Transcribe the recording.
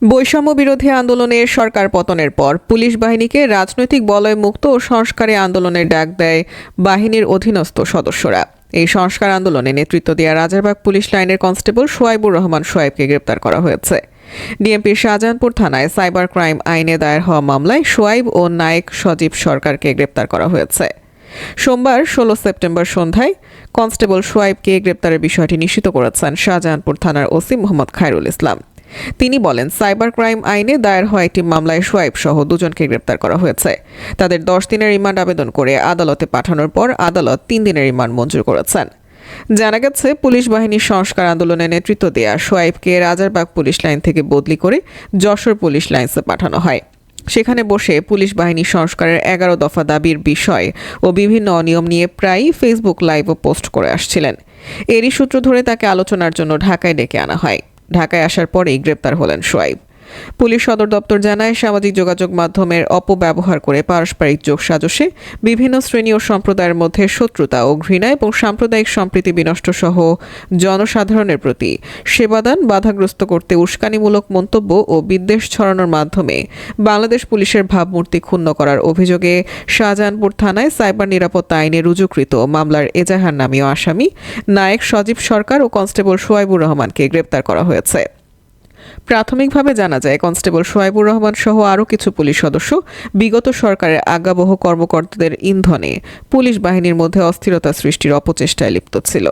বৈষম্য বিরোধী আন্দোলনের সরকার পতনের পর পুলিশ বাহিনীকে রাজনৈতিক বলয় মুক্ত ও সংস্কারে আন্দোলনের ডাক দেয় বাহিনীর অধীনস্থ সদস্যরা। এই সংস্কার আন্দোলনে নেতৃত্ব দেওয়া রাজারবাগ পুলিশ লাইনের কনস্টেবল সোয়াইবুর রহমান সোয়াইবকে গ্রেপ্তার করা হয়েছে। ডিএমপির শাহজাহানপুর থানায় সাইবার ক্রাইম আইনে দায়ের হওয়া মামলায় সোয়াইব ও নায়েক সজীব সরকারকে গ্রেপ্তার করা হয়েছে। সোমবার 16 সেপ্টেম্বর সন্ধ্যায় কনস্টেবল সোয়াইবকে গ্রেপ্তারের বিষয়টি নিশ্চিত করেছেন শাহজাহানপুর থানার ওসি মোহাম্মদ খায়রুল ইসলাম। তিনি বলেন, সাইবার ক্রাইম আইনে দায়ের হওয়া একটি মামলায় সোয়াইব সহ দুজনকে গ্রেপ্তার করা হয়েছে। তাদের 10 দিনের রিমান্ড আবেদন করে আদালতে পাঠানোর পর আদালত 3 দিনের রিমান্ড মঞ্জুর করেছেন। জানা গেছে, পুলিশ বাহিনীর সংস্কার আন্দোলনে নেতৃত্ব দেওয়া সোয়াইবকে রাজারবাগ পুলিশ লাইন থেকে বদলি করে যশোর পুলিশ লাইন্সে পাঠানো হয়। সেখানে বসে পুলিশ বাহিনী সংস্কারের 11 দফা দাবির বিষয় ও বিভিন্ন অনিয়ম নিয়ে প্রায়ই ফেসবুক লাইভও পোস্ট করে আসছিলেন। এরই সূত্র ধরে তাকে আলোচনার জন্য ঢাকায় ডেকে আনা হয়। ঢাকায় আসার পরেই গ্রেপ্তার হলেন সোয়াইব। পুলিশ সদর দপ্তর জানায়, সামাজিক যোগাযোগ মাধ্যমের অপব্যবহার করে পারস্পরিক যোগসাজশে বিভিন্ন শ্রেণী ও সম্প্রদায়ের মধ্যে শত্রুতা ও ঘৃণা এবং সাম্প্রদায়িক সম্প্রীতি বিনষ্ট সহ জনসাধারণের প্রতি সেবাদান বাধাগ্রস্ত করতে উস্কানিমূলক মন্তব্য ও বিদ্বেষ ছড়ানোর মাধ্যমে বাংলাদেশ পুলিশের ভাবমূর্তি ক্ষুণ্ণ করার অভিযোগে শাহজাহানপুর থানায় সাইবার নিরাপত্তা আইনে রুজুকৃত মামলার এজাহার নামীয় আসামি নায়েক সজীব সরকার ও কনস্টেবল সোয়াইবুর রহমানকে গ্রেপ্তার করা হয়েছে। প্রাথমিকভাবে জানা যায়, কনস্টেবল সোয়াইবুর রহমান সহ আরও কিছু পুলিশ সদস্য বিগত সরকারের আজ্ঞাবহ কর্মকর্তাদের ইন্ধনে পুলিশ বাহিনীর মধ্যে অস্থিরতা সৃষ্টির অপচেষ্টায় লিপ্ত ছিল।